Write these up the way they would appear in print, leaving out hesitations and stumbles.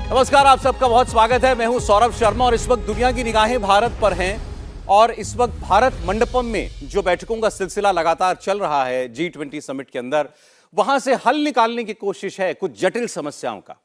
नमस्कार, आप सबका बहुत स्वागत है। मैं हूं सौरभ शर्मा और इस वक्त दुनिया की निगाहें भारत पर हैं और इस वक्त भारत मंडपम में जो बैठकों का सिलसिला लगातार चल रहा है G20 समिट के अंदर, वहां से हल निकालने की कोशिश है कुछ जटिल समस्याओं का।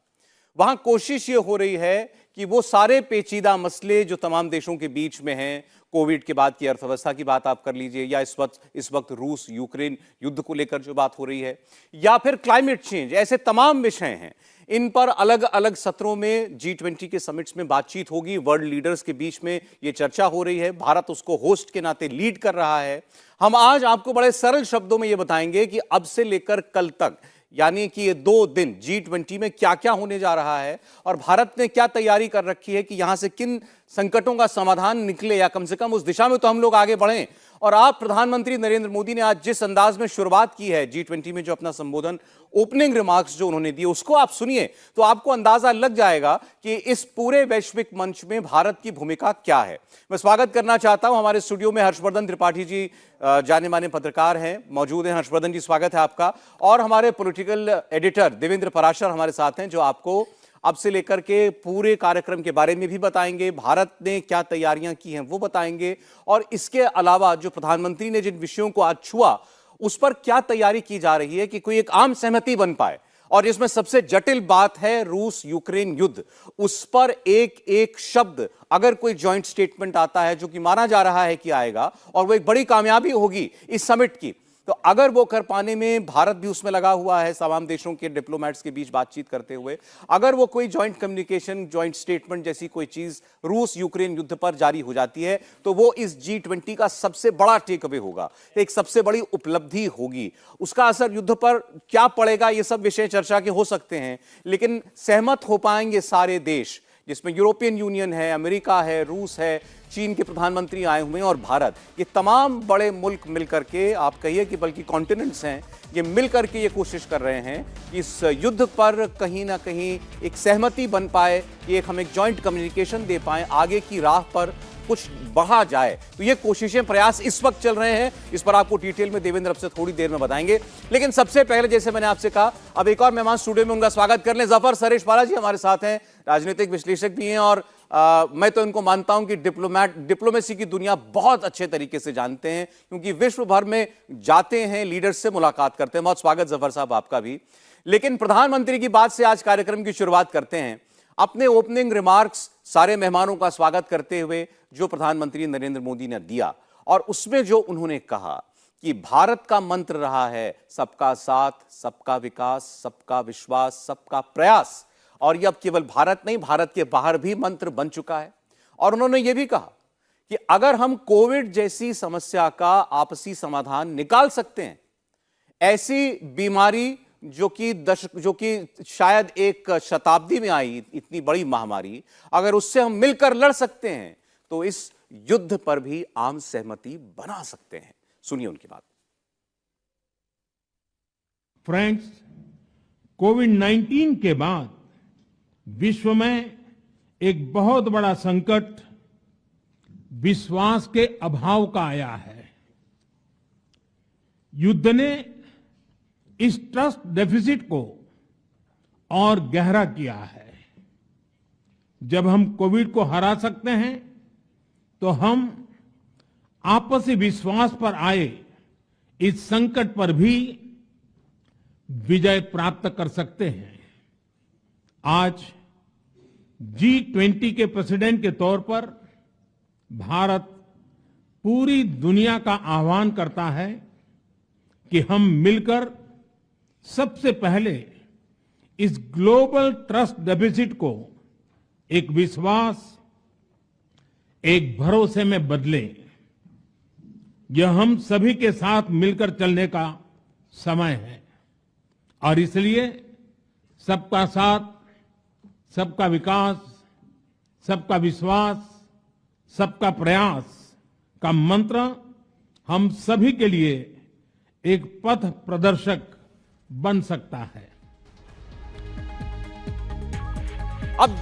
वहां कोशिश ये हो रही है कि वो सारे पेचीदा मसले जो तमाम देशों के बीच में हैं, कोविड के बाद की अर्थव्यवस्था की बात आप कर लीजिए, या इस वक्त रूस यूक्रेन युद्ध को लेकर जो बात हो रही है, या फिर क्लाइमेट चेंज, ऐसे तमाम विषय हैं। इन पर अलग अलग सत्रों में G20 के समिट्स में बातचीत होगी। वर्ल्ड लीडर्स के बीच में ये चर्चा हो रही है। भारत उसको होस्ट के नाते लीड कर रहा है। हम आज आपको बड़े सरल शब्दों में ये बताएंगे कि अब से लेकर कल तक, यानी कि ये 2 दिन G20 में क्या क्या होने जा रहा है और भारत ने क्या तैयारी कर रखी है कि यहां से किन संकटों का समाधान निकले, या कम से कम उस दिशा में तो हम लोग आगे बढ़ें। और आप प्रधानमंत्री नरेंद्र मोदी ने आज जिस अंदाज में शुरुआत की है G20 में, जो अपना संबोधन, ओपनिंग रिमार्क्स जो उन्होंने दिए, उसको आप सुनिए तो आपको अंदाजा लग जाएगा कि इस पूरे वैश्विक मंच में भारत की भूमिका क्या है। मैं स्वागत करना चाहता हूं हमारे स्टूडियो में हर्षवर्धन त्रिपाठी जी, जाने माने पत्रकार हैं, मौजूद हैं। हर्षवर्धन जी, स्वागत है आपका। और हमारे पॉलिटिकल एडिटर देवेंद्र पराशर हमारे साथ हैं, जो आपको अब से लेकर के पूरे कार्यक्रम के बारे में भी बताएंगे, भारत ने क्या तैयारियां की हैं वो बताएंगे, और इसके अलावा जो प्रधानमंत्री ने जिन विषयों को आज छुआ उस पर क्या तैयारी की जा रही है कि कोई एक आम सहमति बन पाए। और इसमें सबसे जटिल बात है रूस यूक्रेन युद्ध। उस पर एक एक शब्द अगर कोई जॉइंट स्टेटमेंट आता है, जो कि माना जा रहा है कि आएगा, और वो एक बड़ी कामयाबी होगी इस समिट की, तो अगर वो कर पाने में भारत भी उसमें लगा हुआ है, तमाम देशों के डिप्लोमेट्स के बीच बातचीत करते हुए, अगर वो कोई जॉइंट कम्युनिकेशन, जॉइंट स्टेटमेंट जैसी कोई चीज रूस यूक्रेन युद्ध पर जारी हो जाती है, तो वो इस G20 का सबसे बड़ा टेक अवे होगा, एक सबसे बड़ी उपलब्धि होगी। उसका असर युद्ध पर क्या पड़ेगा, ये सब विषय चर्चा के हो सकते हैं, लेकिन सहमत हो पाएंगे सारे देश, जिसमें यूरोपियन यूनियन है, अमेरिका है, रूस है, चीन के प्रधानमंत्री आए हुए हैं और भारत, ये तमाम बड़े मुल्क मिलकर के, आप कहिए कि बल्कि कॉन्टिनेंट्स हैं, ये मिलकर के ये कोशिश कर रहे हैं कि इस युद्ध पर कहीं ना कहीं एक सहमति बन पाए, कि हम एक जॉइंट कम्युनिकेशन दे पाएं, आगे की राह पर कुछ बढ़ा जाए। तो ये कोशिशें, प्रयास इस वक्त चल रहे हैं। इस पर आपको डिटेल में देवेंद्र अब से थोड़ी देर में बताएंगे, लेकिन सबसे पहले, जैसे मैंने आपसे कहा, अब एक और मेहमान स्टूडियो में, उनका स्वागत कर लें। जफर सरेशपाला जी हमारे साथ हैं, राजनीतिक विश्लेषक भी हैं, और मैं तो इनको मानता हूं कि डिप्लोमेसी की दुनिया बहुत अच्छे तरीके से जानते हैं, क्योंकि विश्व भर में जाते हैं, लीडर्स से मुलाकात करते हैं। बहुत स्वागत जफर साहब आपका भी। लेकिन प्रधानमंत्री की बात से आज कार्यक्रम की शुरुआत करते हैं। अपने ओपनिंग रिमार्क्स सारे मेहमानों का स्वागत करते हुए जो प्रधानमंत्री नरेंद्र मोदी ने दिया, और उसमें जो उन्होंने कहा कि भारत का मंत्र रहा है सबका साथ, सबका विकास, सबका विश्वास, सबका प्रयास, और ये अब केवल भारत नहीं, भारत के बाहर भी मंत्र बन चुका है। और उन्होंने ये भी कहा कि अगर हम कोविड जैसी समस्या का आपसी समाधान निकाल सकते हैं, ऐसी बीमारी जो कि शायद एक शताब्दी में आई, इतनी बड़ी महामारी, अगर उससे हम मिलकर लड़ सकते हैं, तो इस युद्ध पर भी आम सहमति बना सकते हैं। सुनिए उनकी बात। फ्रेंड्स, कोविड-19 के बाद विश्व में एक बहुत बड़ा संकट विश्वास के अभाव का आया है। युद्ध ने इस ट्रस्ट डेफिसिट को और गहरा किया है। जब हम कोविड को हरा सकते हैं, तो हम आपसी विश्वास पर आए इस संकट पर भी विजय प्राप्त कर सकते हैं। आज G20 के प्रेसिडेंट के तौर पर भारत पूरी दुनिया का आह्वान करता है कि हम मिलकर सबसे पहले इस ग्लोबल ट्रस्ट डेफिसिट को एक विश्वास, एक भरोसे में बदलें। यह हम सभी के साथ मिलकर चलने का समय है, और इसलिए सबका साथ, सबका विकास, सबका विश्वास, सबका प्रयास का मंत्र हम सभी के लिए एक पथ प्रदर्शक बन सकता है। अब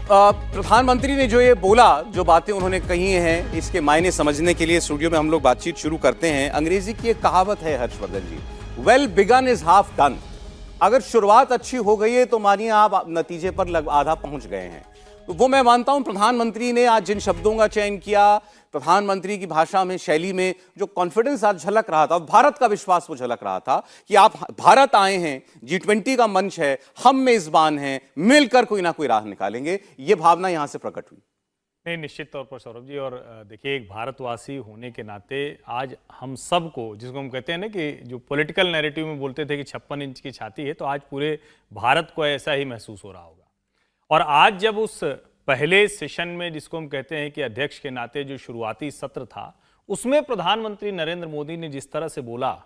प्रधानमंत्री ने जो ये बोला, जो बातें उन्होंने कही हैं, इसके मायने समझने के लिए स्टूडियो में हम लोग बातचीत शुरू करते हैं। अंग्रेजी की एक कहावत है Harshvardhan ji, well begun is half done. अगर शुरुआत अच्छी हो गई है तो मानिए आप नतीजे पर आधा पहुंच गए हैं। तो वो मैं मानता हूं, प्रधानमंत्री ने आज जिन शब्दों का चयन किया, प्रधानमंत्री की भाषा में, शैली में जो कॉन्फिडेंस आज झलक रहा था, भारत का विश्वास वो झलक रहा था कि आप भारत आए हैं, G20 का मंच है, हम मेजबान हैं, मिलकर कोई ना कोई राह निकालेंगे, ये भावना यहां से प्रकट हुई। नहीं, निश्चित तौर पर सौरभ जी। और देखिए, एक भारतवासी होने के नाते आज हम सबको, जिसको हम कहते हैं ना कि जो पॉलिटिकल नैरेटिव में बोलते थे कि 56 इंच की छाती है, तो आज पूरे भारत को ऐसा ही महसूस हो रहा होगा। और आज जब उस पहले सेशन में, जिसको हम कहते हैं कि अध्यक्ष के नाते जो शुरुआती सत्र था, उसमें प्रधानमंत्री नरेंद्र मोदी ने जिस तरह से बोला,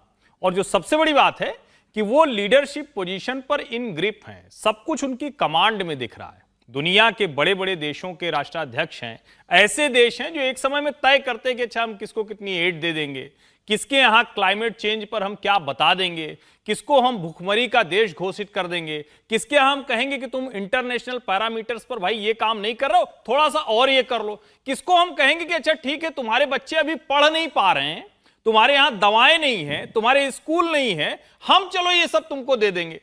और जो सबसे बड़ी बात है कि वो लीडरशिप पोजीशन पर इन ग्रिप हैं, सब कुछ उनकी कमांड में दिख रहा है। दुनिया के बड़े बड़े देशों के राष्ट्राध्यक्ष हैं, ऐसे देश हैं जो एक समय में तय करते हैं कि अच्छा, हम किसको कितनी एड दे देंगे, किसके यहां क्लाइमेट चेंज पर हम क्या बता देंगे, किसको हम भुखमरी का देश घोषित कर देंगे, किसके हम कहेंगे कि तुम इंटरनेशनल पैरामीटर्स पर भाई ये काम नहीं कर रहे हो, थोड़ा सा और ये कर लो, किसको हम कहेंगे कि अच्छा ठीक है, तुम्हारे बच्चे अभी पढ़ नहीं पा रहे हैं, तुम्हारे यहां दवाएं नहीं है, तुम्हारे स्कूल नहीं है, हम चलो ये सब तुमको दे देंगे।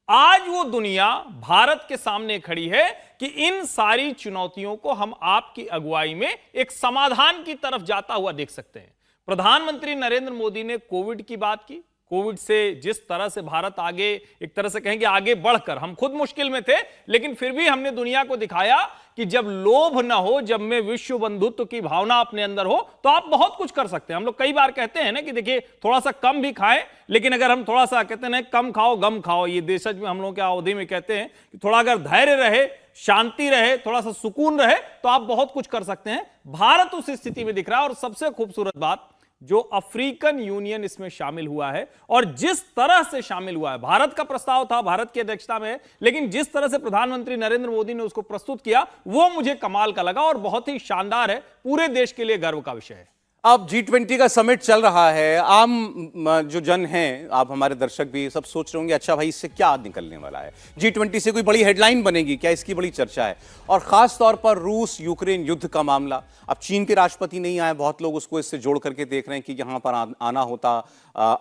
आज वो दुनिया भारत के सामने खड़ी है कि इन सारी चुनौतियों को हम आपकी अगुवाई में एक समाधान की तरफ जाता हुआ देख सकते हैं। प्रधानमंत्री नरेंद्र मोदी ने कोविड की बात की। कोविड से जिस तरह से भारत आगे, एक तरह से कहेंगे आगे बढ़कर, हम खुद मुश्किल में थे, लेकिन फिर भी हमने दुनिया को दिखाया कि जब लोभ ना हो, जब में विश्व बंधुत्व की भावना अपने अंदर हो, तो आप बहुत कुछ कर सकते हैं। हम लोग कई बार कहते हैं ना कि देखिए, थोड़ा सा कम भी खाएं, लेकिन अगर हम थोड़ा सा कहते हैं ना, कम खाओ गम खाओ, ये देशज में हम लोग के अवधि में कहते हैं कि थोड़ा अगर धैर्य रहे, शांति रहे, थोड़ा सा सुकून रहे, तो आप बहुत कुछ कर सकते हैं। भारत उस स्थिति में दिख रहा है। और सबसे खूबसूरत बात, जो अफ्रीकन यूनियन इसमें शामिल हुआ है, और जिस तरह से शामिल हुआ है, भारत का प्रस्ताव था, भारत की अध्यक्षता में, लेकिन जिस तरह से प्रधानमंत्री नरेंद्र मोदी ने उसको प्रस्तुत किया, वो मुझे कमाल का लगा और बहुत ही शानदार है, पूरे देश के लिए गर्व का विषय है। अब G20 का समिट चल रहा है, आम जो जन हैं, आप हमारे दर्शक भी सब सोच रहे होंगे, अच्छा भाई इससे क्या निकलने वाला है, G20 से कोई बड़ी हेडलाइन बनेगी क्या, इसकी बड़ी चर्चा है। और खास तौर पर रूस यूक्रेन युद्ध का मामला, अब चीन के राष्ट्रपति नहीं आए, बहुत लोग उसको इससे जोड़ करके देख रहे हैं कि यहाँ पर आना होता,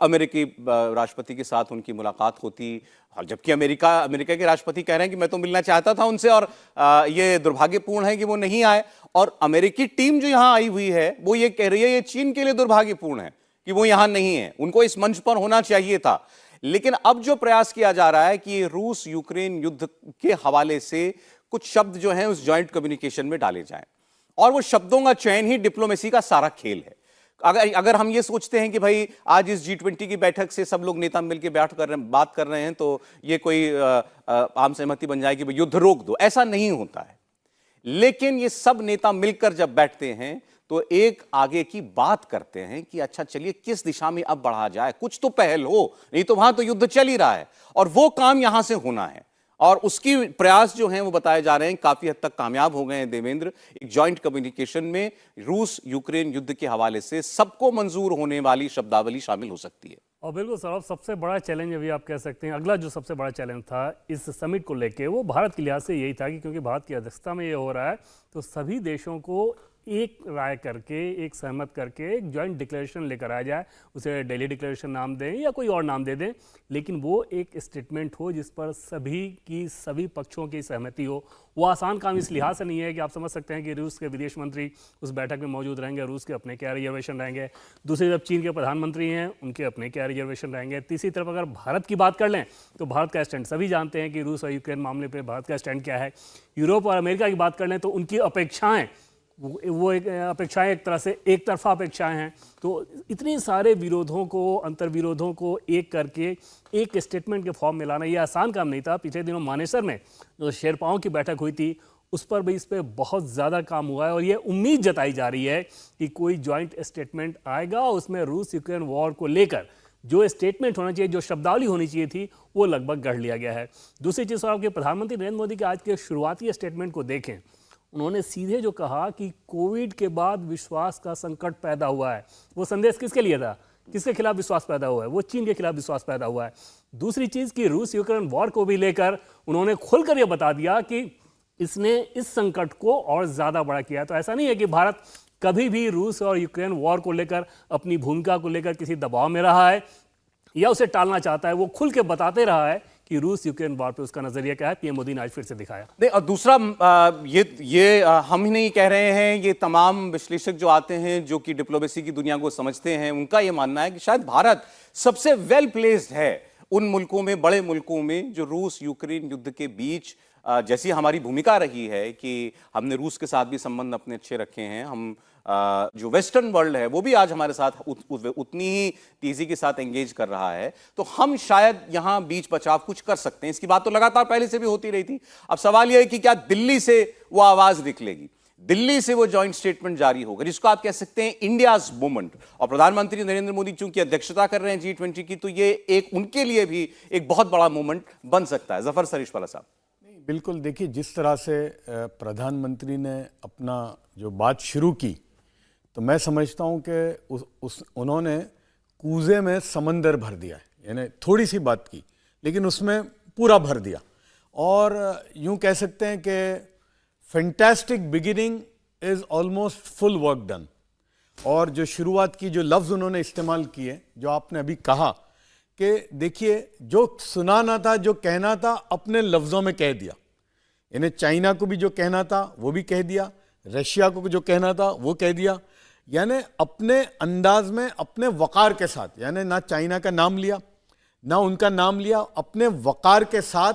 अमेरिकी राष्ट्रपति के साथ उनकी मुलाकात होती, जबकि अमेरिका के राष्ट्रपति कह रहे हैं कि मैं तो मिलना चाहता था उनसे, और ये दुर्भाग्यपूर्ण है कि वो नहीं आए। और अमेरिकी टीम जो यहां आई हुई है, वो ये कह रही है ये चीन के लिए दुर्भाग्यपूर्ण है कि वो यहां नहीं है, उनको इस मंच पर होना चाहिए था। लेकिन अब जो प्रयास किया जा रहा है कि रूस यूक्रेन युद्ध के हवाले से कुछ शब्द जो हैं उस जॉइंट कम्युनिकेशन में डाले जाएं, और वो शब्दों का चयन ही डिप्लोमेसी का सारा खेल है। अगर हम ये सोचते हैं कि भाई आज इस G20 की बैठक से सब लोग नेता मिलकर बात कर रहे हैं, तो ये कोई आम सहमति बन जाएगी भाई युद्ध रोक दो, ऐसा नहीं होता है। लेकिन ये सब नेता मिलकर जब बैठते हैं तो एक आगे की बात करते हैं कि अच्छा चलिए किस दिशा में अब बढ़ा जाए, कुछ तो पहल हो, नहीं तो वहां तो युद्ध चल ही रहा है, और वो काम यहां से होना है। और उसकी प्रयास जो हैं वो बताए जा रहे हैं काफी हद तक कामयाब हो गए हैं देवेंद्र। एक जॉइंट कम्युनिकेशन में रूस यूक्रेन युद्ध के हवाले से सबको मंजूर होने वाली शब्दावली शामिल हो सकती है। और बिल्कुल सौरभ, सबसे बड़ा चैलेंज अभी आप कह सकते हैं, अगला जो सबसे बड़ा चैलेंज था इस समिट को लेके, वो भारत के लिहाज से यही था कि क्योंकि भारत की अध्यक्षता में ये हो रहा है, तो सभी देशों को एक राय करके, एक सहमत करके एक जॉइंट डिक्लेरेशन लेकर आ जाए, उसे दिल्ली डिक्लेरेशन नाम दें या कोई और नाम दे दें, लेकिन वो एक स्टेटमेंट हो जिस पर सभी पक्षों की सहमति हो। वो आसान काम इस लिहाज से नहीं है कि आप समझ सकते हैं कि रूस के विदेश मंत्री उस बैठक में मौजूद रहेंगे, रूस के अपने क्या रिजर्वेशन रहेंगे, दूसरी तरफ चीन के प्रधानमंत्री हैं, उनके अपने क्या रिजर्वेशन रहेंगे, तीसरी तरफ अगर भारत की बात कर लें तो भारत का स्टैंड सभी जानते हैं कि रूस और यूक्रेन मामले पर भारत का स्टैंड क्या है। यूरोप और अमेरिका की बात कर लें तो उनकी अपेक्षाएं, वो एक अपेक्षाएं एक तरह से एक तरफा अपेक्षाएं हैं। तो इतने सारे विरोधों को, अंतर विरोधों को एक करके एक स्टेटमेंट के फॉर्म में लाना ये आसान काम नहीं था। पिछले दिनों मानेसर में जो शेरपाओं की बैठक हुई थी, उस पर भी इस पर बहुत ज़्यादा काम हुआ है, और ये उम्मीद जताई जा रही है कि कोई जॉइंट स्टेटमेंट आएगा, उसमें रूस यूक्रेन वॉर को लेकर जो स्टेटमेंट होना चाहिए, जो शब्दावली होनी चाहिए थी, वो लगभग गढ़ लिया गया है। दूसरी चीज़ आपके प्रधानमंत्री नरेंद्र मोदी के आज के शुरुआती स्टेटमेंट को देखें, उन्होंने सीधे जो कहा कि कोविड के बाद विश्वास का संकट पैदा हुआ है, वो संदेश किसके लिए था, किसके खिलाफ विश्वास पैदा हुआ है, वो चीन के खिलाफ विश्वास पैदा हुआ है। दूसरी चीज़ कि रूस यूक्रेन वॉर को भी लेकर उन्होंने खुलकर यह बता दिया कि इसने इस संकट को और ज़्यादा बड़ा किया। तो ऐसा नहीं है कि भारत कभी भी रूस और यूक्रेन वॉर को लेकर, अपनी भूमिका को लेकर किसी दबाव में रहा है या उसे टालना चाहता है। वो खुल के बताते रहा है कि रूस यूक्रेन वार पे उसका नजरिया क्या है, पीएम मोदी ने आज फिर से दिखाया। नहीं, और दूसरा हम ही नहीं कह रहे हैं, ये तमाम विश्लेषक जो आते हैं, जो कि डिप्लोमेसी की दुनिया को समझते हैं, उनका ये मानना है कि शायद भारत सबसे वेल प्लेस्ड है उन मुल्कों में, बड़े मुल्कों में, जो रूस यूक्रेन युद्ध के बीच जैसी हमारी भूमिका रही है कि हमने रूस के साथ भी संबंध अपने अच्छे रखे हैं, हम जो वेस्टर्न वर्ल्ड है वो भी आज हमारे साथ उतनी ही तेजी के साथ एंगेज कर रहा है, तो हम शायद यहां बीच बचाव कुछ कर सकते हैं। इसकी बात तो लगातार पहले से भी होती रही थी। अब सवाल यह है कि क्या दिल्ली से वो आवाज निकलेगी, दिल्ली से वो जॉइंट स्टेटमेंट जारी होगा, जिसको आप कह सकते हैं इंडियाज मूवमेंट। और प्रधानमंत्री नरेंद्र मोदी चूंकि अध्यक्षता कर रहे हैं G20 की, तो ये एक उनके लिए भी एक बहुत बड़ा मूवमेंट बन सकता है। जफर सरिशवाला साहब। बिल्कुल, देखिए जिस तरह से प्रधानमंत्री ने अपना जो बात शुरू की, तो मैं समझता हूं कि उन्होंने कूजे में समंदर भर दिया है। यानी थोड़ी सी बात की लेकिन उसमें पूरा भर दिया, और यूं कह सकते हैं कि fantastic beginning is almost full work done. और जो शुरुआत की, जो लफ्ज़ उन्होंने इस्तेमाल किए, जो आपने अभी कहा कि देखिए जो सुनाना था, जो कहना था, अपने लफ्ज़ों में कह दिया। यानी चाइना को भी जो कहना था वो भी कह दिया, रशिया को जो कहना था वो कह दिया। यानी अपने अंदाज में, अपने वकार के साथ, यानी ना चाइना का नाम लिया ना उनका नाम लिया, अपने वकार के साथ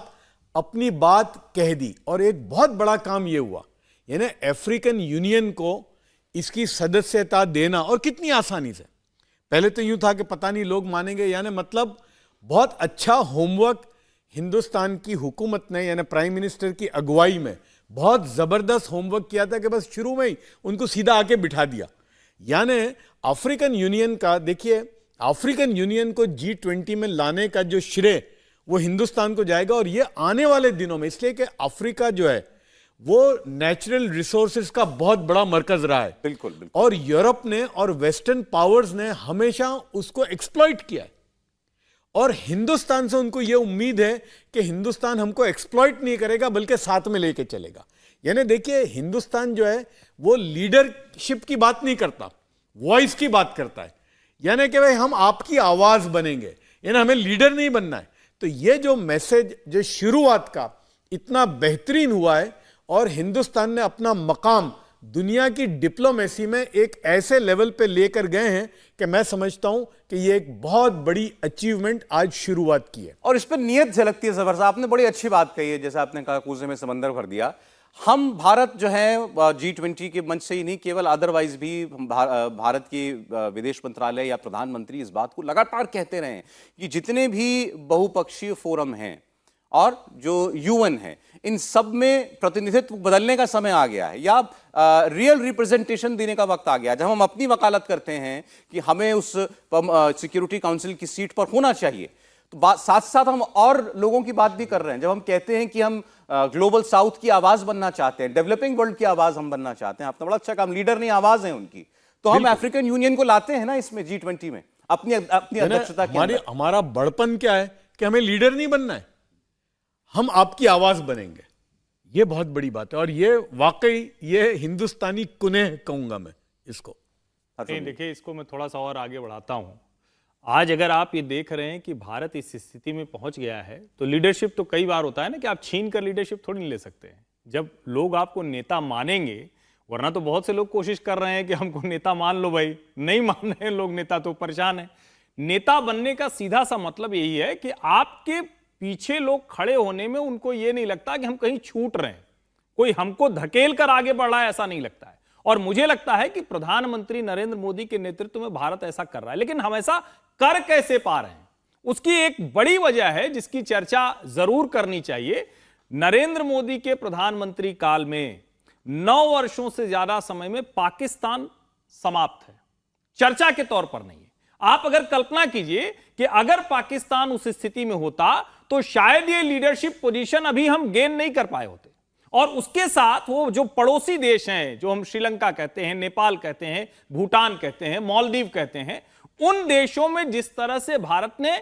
अपनी बात कह दी। और एक बहुत बड़ा काम ये हुआ, यानी अफ्रीकन यूनियन को इसकी सदस्यता देना, और कितनी आसानी से। पहले तो यूं था कि पता नहीं लोग मानेंगे, यानी मतलब बहुत अच्छा होमवर्क हिंदुस्तान की हुकूमत ने, यानी प्राइम मिनिस्टर की अगुवाई में बहुत जबरदस्त होमवर्क किया था कि बस शुरू में ही उनको सीधा आके बिठा दिया। यानी अफ्रीकन यूनियन का, देखिए अफ्रीकन यूनियन को G20 में लाने का जो श्रेय वो हिंदुस्तान को जाएगा। और ये आने वाले दिनों में, इसलिए कि अफ्रीका जो है वो नेचुरल रिसोर्सेज का बहुत बड़ा मरकज रहा है। बिल्कुल, बिल्कुल। और यूरोप ने और वेस्टर्न पावर्स ने हमेशा उसको एक्सप्लॉइट किया है, और हिंदुस्तान से उनको यह उम्मीद है कि हिंदुस्तान हमको एक्सप्लॉइट नहीं करेगा बल्कि साथ में लेके चलेगा। यानी देखिए हिंदुस्तान जो है वो लीडरशिप की बात नहीं करता, वॉइस की बात करता है। यानी कि भाई हम आपकी आवाज बनेंगे, यानी हमें लीडर नहीं बनना है। तो ये जो मैसेज जो शुरुआत का इतना बेहतरीन हुआ है, और हिंदुस्तान ने अपना मकाम दुनिया की डिप्लोमेसी में एक ऐसे लेवल पे लेकर गए हैं कि मैं समझता हूं कि ये एक बहुत बड़ी अचीवमेंट आज शुरुआत की है। और इस पर नियत झलकती है। जफर साहब, आपने बड़ी अच्छी बात कही है, जैसे आपने कहा कूजे में समंदर भर दिया। हम भारत जो है G20 के मंच से ही नहीं, केवल अदरवाइज भी भारत की विदेश मंत्रालय या प्रधानमंत्री इस बात को लगातार कहते रहे हैं कि जितने भी बहुपक्षीय फोरम हैं और जो UN है, इन सब में प्रतिनिधित्व बदलने का समय आ गया है, या रियल रिप्रेजेंटेशन देने का वक्त आ गया। जब हम अपनी वकालत करते हैं कि हमें उस सिक्योरिटी काउंसिल की सीट पर होना चाहिए, तो साथ साथ हम और लोगों की बात भी कर रहे हैं। जब हम कहते हैं कि हम ग्लोबल साउथ की आवाज बनना चाहते हैं, डेवलपिंग वर्ल्ड की आवाज हम बनना चाहते हैं, आपने बड़ा अच्छा काम, लीडर नहीं आवाज है उनकी, तो हम अफ्रीकन यूनियन को लाते हैं ना इसमें G20 में अपनी अध्यक्षता के अंदर। हमारा बड़पन क्या है कि हमें लीडर नहीं बनना है, हम आपकी आवाज बनेंगे। ये बहुत बड़ी बात है, और ये वाकई ये हिंदुस्तानी कुनेह कहूंगा मैं इसको। नहीं, देखिए इसको मैं थोड़ा सा और आगे बढ़ाता हूं। आज अगर आप ये देख रहे हैं कि भारत इस स्थिति में पहुंच गया है, तो लीडरशिप तो कई बार होता है ना कि आप छीन कर लीडरशिप थोड़ी नहीं ले सकते हैं। जब लोग आपको नेता मानेंगे, वरना तो बहुत से लोग कोशिश कर रहे हैं कि हमको नेता मान लो, भाई नहीं मान रहे हैं लोग नेता तो परेशान है। नेता बनने का सीधा सा मतलब यही है कि आपके पीछे लोग खड़े होने में उनको यह नहीं लगता कि हम कहीं छूट रहे हैं, कोई हमको धकेल कर आगे बढ़ रहा है, ऐसा नहीं लगता है। और मुझे लगता है कि प्रधानमंत्री नरेंद्र मोदी के नेतृत्व में भारत ऐसा कर रहा है। लेकिन हम ऐसा कर कैसे पा रहे हैं, उसकी एक बड़ी वजह है जिसकी चर्चा जरूर करनी चाहिए। नरेंद्र मोदी के प्रधानमंत्री काल में 9 वर्षों से ज्यादा समय में पाकिस्तान समाप्त है, चर्चा के तौर पर नहीं है। आप अगर कल्पना कीजिए कि अगर पाकिस्तान उस स्थिति में होता तो शायद ये लीडरशिप पोजीशन अभी हम गेन नहीं कर पाए होते। और उसके साथ वो जो पड़ोसी देश हैं, जो हम श्रीलंका कहते हैं, नेपाल कहते हैं, भूटान कहते हैं, मालदीव कहते हैं, उन देशों में जिस तरह से भारत ने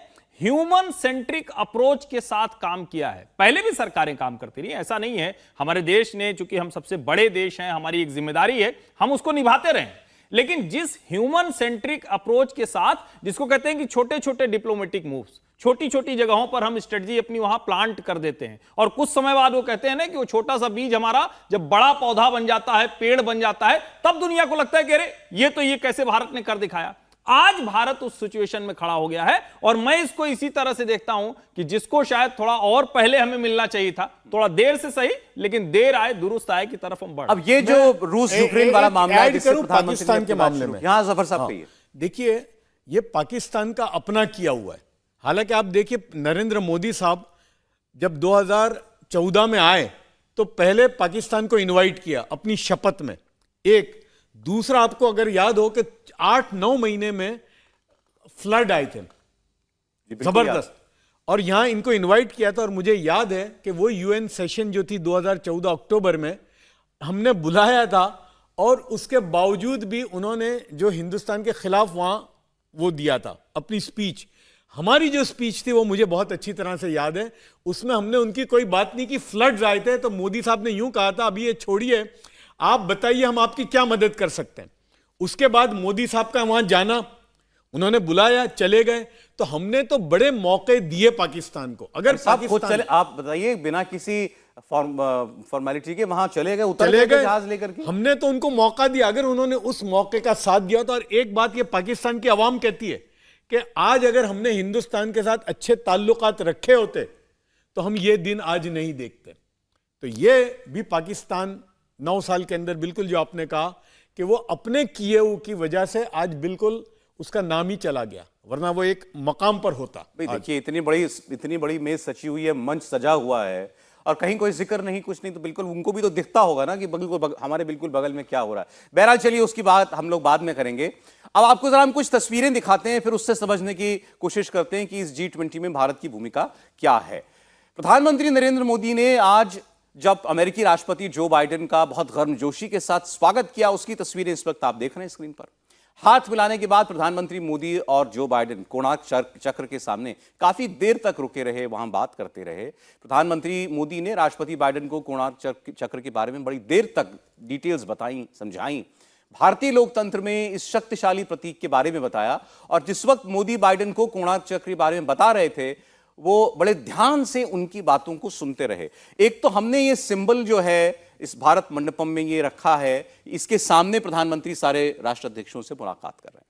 ह्यूमन सेंट्रिक अप्रोच के साथ काम किया है, पहले भी सरकारें काम करती रही, ऐसा नहीं है। हमारे देश ने, चूंकि हम सबसे बड़े देश हैं, हमारी एक जिम्मेदारी है, हम उसको निभाते रहे। लेकिन जिस ह्यूमन सेंट्रिक अप्रोच के साथ, जिसको कहते हैं कि छोटे छोटे डिप्लोमेटिक मूव्स, छोटी छोटी जगहों पर हम स्ट्रेटजी अपनी वहां प्लांट कर देते हैं और कुछ समय बाद वो कहते हैं ना कि वो छोटा सा बीज हमारा जब बड़ा पौधा बन जाता है, पेड़ बन जाता है, तब दुनिया को लगता है कि अरे ये कैसे भारत ने कर दिखाया। आज भारत उस सिचुएशन में खड़ा हो गया है और मैं इसको इसी तरह से देखता हूं कि जिसको शायद थोड़ा और पहले हमें मिलना चाहिए था, थोड़ा देर से सही लेकिन देर आए दुरुस्त आए की तरफ हम बढ़। अब ये जो रूस यूक्रेन वाला मामला है, जिससे प्रधानमंत्री पाकिस्तान ने के अपनी बात मामले शुरू में की। हाँ जफर साहब कहिए। देखिए, ये पाकिस्तान का अपना किया हुआ है। हालांकि आप देखिए, नरेंद्र मोदी साहब जब 2014 में आए तो पहले पाकिस्तान को इनवाइट किया अपनी शपथ में। एक दूसरा, आपको अगर याद हो कि 8-9 महीने में फ्लड आए थे जबरदस्त, और यहां इनको इनवाइट किया था। और मुझे याद है कि वो यूएन सेशन जो थी 2014 अक्टूबर में हमने बुलाया था, और उसके बावजूद भी उन्होंने जो हिंदुस्तान के खिलाफ वहां वो दिया था अपनी स्पीच। हमारी जो स्पीच थी वो मुझे बहुत अच्छी तरह से याद है, उसमें हमने उनकी कोई बात नहीं की। फ्लड्स आए थे तो मोदी साहब ने यूं कहा था, अभी ये छोड़िए, आप बताइए हम आपकी क्या मदद कर सकते हैं। उसके बाद मोदी साहब का वहां जाना, उन्होंने बुलाया, चले गए। तो हमने तो बड़े मौके दिए पाकिस्तान को। अगर साहब खुद चले, आप बताइए, बिना किसी फॉर्मेलिटी के वहां चले गए, उतर चले गए जहाज लेकर के। हमने तो उनको मौका दिया। अगर उन्होंने उस मौके का साथ दिया तो। और एक बात ये पाकिस्तान की आवाम कहती है कि आज अगर हमने हिंदुस्तान के साथ अच्छे ताल्लुकात रखे होते तो हम ये दिन आज नहीं देखते। तो ये भी पाकिस्तान 9 साल के अंदर, बिल्कुल जो आपने कहा कि वो अपने किए की वजह से आज बिल्कुल उसका नाम ही चला गया, वरना वो एक मकाम पर होता। भाई देखिए, इतनी बड़ी मेज सची हुई है, मंच सजा हुआ है और कहीं कोई जिक्र नहीं, कुछ नहीं, तो बिल्कुल उनको भी तो दिखता होगा ना कि हमारे बिल्कुल बगल में क्या हो रहा है। बहरहाल चलिए, उसकी बात हम लोग बाद में करेंगे। अब आपको जरा हम कुछ तस्वीरें दिखाते हैं, फिर उससे समझने की कोशिश करते हैं कि इस G20 में भारत की भूमिका क्या है। प्रधानमंत्री नरेंद्र मोदी ने आज जब अमेरिकी राष्ट्रपति जो बाइडेन का बहुत गर्मजोशी के साथ स्वागत किया, उसकी तस्वीरें इस वक्त आप देख रहे हैं स्क्रीन पर। हाथ मिलाने के बाद प्रधानमंत्री मोदी और जो बाइडेन कोणार्क चक्र के सामने काफी देर तक रुके रहे, वहां बात करते रहे। प्रधानमंत्री मोदी ने राष्ट्रपति बाइडेन को कोणार्क चक्र के बारे में बड़ी देर तक डिटेल्स बताई, समझाई, भारतीय लोकतंत्र में इस शक्तिशाली प्रतीक के बारे में बताया। और जिस वक्त मोदी बाइडेन को कोणार्क चक्र के बारे में बता रहे थे, वो बड़े ध्यान से उनकी बातों को सुनते रहे। एक तो हमने ये सिंबल जो है इस भारत मंडपम में ये रखा है, इसके सामने प्रधानमंत्री सारे राष्ट्राध्यक्षों से मुलाकात कर रहे हैं,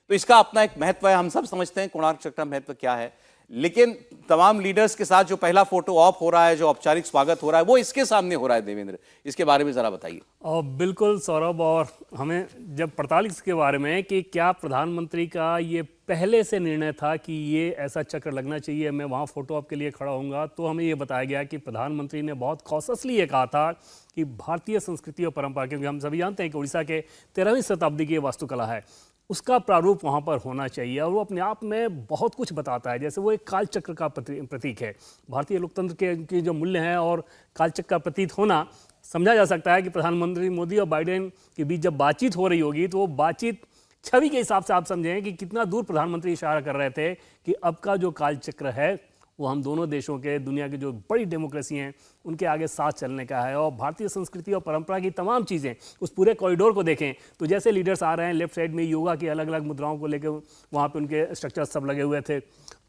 तो इसका अपना एक महत्व है। हम सब समझते हैं कोणार्क चक्र का महत्व क्या है, लेकिन तमाम लीडर्स के साथ जो पहला फोटो ऑप हो रहा है, जो औपचारिक स्वागत हो रहा है, वो इसके सामने हो रहा है। देवेंद्र, इसके बारे में जरा बताइए। और बिल्कुल सौरभ, और हमें जब 48 के बारे में कि क्या प्रधानमंत्री का ये पहले से निर्णय था कि ये ऐसा चक्र लगना चाहिए, मैं वहाँ फोटो ऑप के लिए खड़ा होऊंगा, तो हमें ये बताया गया कि प्रधानमंत्री ने बहुत कॉशसली ये कहा था कि भारतीय संस्कृति और परंपरा, क्योंकि हम सभी जानते हैं कि उड़ीसा के 13वीं शताब्दी की वास्तुकला है, उसका प्रारूप वहाँ पर होना चाहिए। और वो अपने आप में बहुत कुछ बताता है। जैसे वो एक कालचक्र का प्रतीक है। भारतीय लोकतंत्र के जो मूल्य हैं और कालचक्र का प्रतीक होना, समझा जा सकता है कि प्रधानमंत्री मोदी और बाइडेन के बीच जब बातचीत हो रही होगी तो वो बातचीत छवि के हिसाब से आप समझें कि कितना दूर प्रधानमंत्री इशारा कर रहे थे कि अब का जो कालचक्र है वो हम दोनों देशों के, दुनिया की जो बड़ी डेमोक्रेसी हैं, उनके आगे साथ चलने का है। और भारतीय संस्कृति और परंपरा की तमाम चीज़ें, उस पूरे कॉरिडोर को देखें तो जैसे लीडर्स आ रहे हैं, लेफ्ट साइड में योगा की अलग अलग मुद्राओं को लेकर वहाँ पे उनके स्ट्रक्चर सब लगे हुए थे।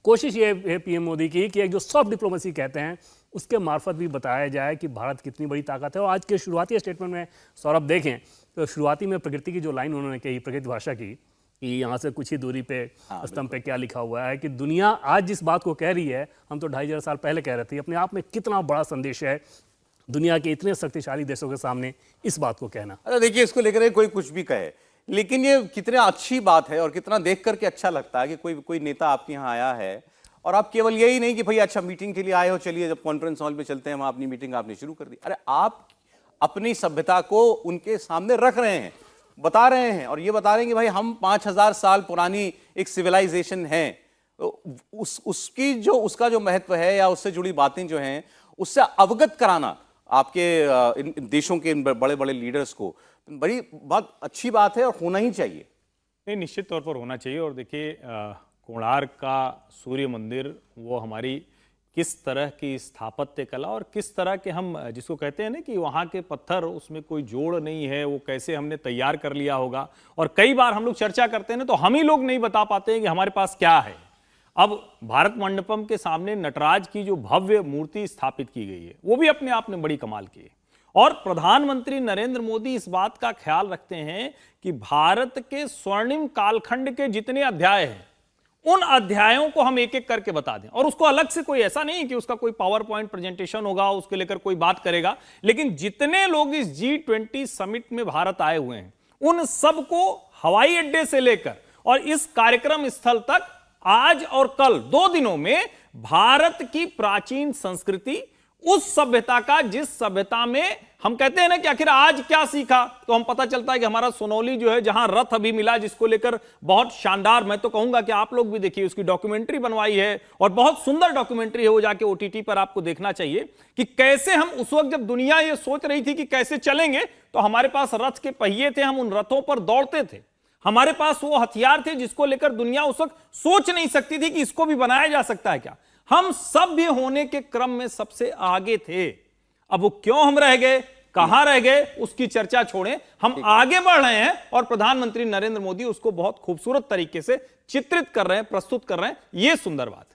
कोशिश ये है पीएम मोदी की कि एक जो सॉफ्ट डिप्लोमेसी कहते हैं, उसके मार्फत भी बताया जाए कि भारत कितनी बड़ी ताकत है। और आज के शुरुआती स्टेटमेंट में सौरभ देखें तो शुरुआती में प्रकृति की जो लाइन उन्होंने कही, प्रकृति भाषा की, कि यहाँ से कुछ ही दूरी पे स्तंभ पे क्या लिखा हुआ है, कि दुनिया आज जिस बात को कह रही है, हम तो 2,500 साल पहले कह रहे थे। अपने आप में कितना बड़ा संदेश है दुनिया के इतने शक्तिशाली देशों के सामने इस बात को कहना। अच्छा देखिए, इसको लेकर कोई कुछ भी कहे, लेकिन ये कितनी अच्छी बात है और कितना देख करके अच्छा लगता है कि कोई नेता आपके यहाँ आया है और आप केवल यही नहीं कि भाई अच्छा मीटिंग के लिए आए हो, चलिए जब कॉन्फ्रेंस हॉल में चलते हैं वहाँ अपनी मीटिंग आपने शुरू कर दी। अरे आप अपनी सभ्यता को उनके सामने रख रहे हैं, बता रहे हैं, और ये बता रहे हैं कि भाई हम 5,000 साल पुरानी एक सिविलाइजेशन है। उसका जो महत्व है या उससे जुड़ी बातें जो हैं, उससे अवगत कराना आपके इन देशों के इन बड़े बड़े लीडर्स को बड़ी बहुत अच्छी बात है और होना ही चाहिए। नहीं, निश्चित तौर पर होना चाहिए। और देखिए, कोणार्क का सूर्य मंदिर, वो हमारी किस तरह की स्थापत्य कला और किस तरह के, हम जिसको कहते हैं ना कि वहाँ के पत्थर, उसमें कोई जोड़ नहीं है, वो कैसे हमने तैयार कर लिया होगा। और कई बार हम लोग चर्चा करते हैं ना, तो हम ही लोग नहीं बता पाते हैं कि हमारे पास क्या है। अब भारत मंडपम के सामने नटराज की जो भव्य मूर्ति स्थापित की गई है वो भी अपने आप में बड़ी कमाल की है। और प्रधानमंत्री नरेंद्र मोदी इस बात का ख्याल रखते हैं कि भारत के स्वर्णिम कालखंड के जितने अध्याय हैं उन अध्यायों को हम एक एक करके बता दें। और उसको अलग से कोई ऐसा नहीं कि उसका कोई पावर पॉइंट प्रेजेंटेशन होगा उसके लेकर कोई बात करेगा, लेकिन जितने लोग इस G20 समिट में भारत आए हुए हैं उन सबको हवाई अड्डे से लेकर और इस कार्यक्रम स्थल तक आज और कल 2 दिनों में भारत की प्राचीन संस्कृति, उस सभ्यता का जिस सभ्यता में हम कहते हैं ना कि आखिर आज क्या सीखा, तो हम पता चलता है कि हमारा सोनौली जो है जहां रथ अभी मिला जिसको लेकर बहुत शानदार, मैं तो कहूंगा कि आप लोग भी देखिए, उसकी डॉक्यूमेंट्री बनवाई है और बहुत सुंदर डॉक्यूमेंट्री है, वो जाके OTT पर आपको देखना चाहिए कि कैसे हम उस वक्त जब दुनिया ये सोच रही थी कि कैसे चलेंगे तो हमारे पास रथ के पहिए थे, हम उन रथों पर दौड़ते थे, हमारे पास वो हथियार थे जिसको लेकर दुनिया उस वक्त सोच नहीं सकती थी कि इसको भी बनाया जा सकता है क्या। हम सभ्य होने के क्रम में सबसे आगे थे। अब वो क्यों हम रह गए, कहां रह गए, उसकी चर्चा छोड़ें, हम आगे बढ़ रहे हैं और प्रधानमंत्री नरेंद्र मोदी उसको बहुत खूबसूरत तरीके से चित्रित कर रहे हैं, प्रस्तुत कर रहे हैं। यह सुंदर बात है।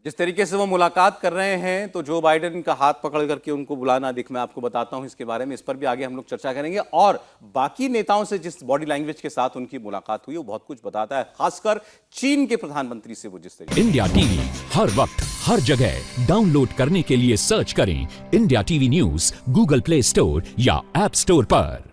जिस तरीके से वो मुलाकात कर रहे हैं तो जो बाइडेन का हाथ पकड़ करके उनको बुलाना दिख, मैं आपको बताता हूं इसके बारे में, इस पर भी आगे हम लोग चर्चा करेंगे। और बाकी नेताओं से जिस बॉडी लैंग्वेज के साथ उनकी मुलाकात हुई वो बहुत कुछ बताता है, खासकर चीन के प्रधानमंत्री से वो जिस तरीके। इंडिया टीवी हर वक्त हर जगह डाउनलोड करने के लिए सर्च करें India TV news Google play store या ऐप स्टोर पर।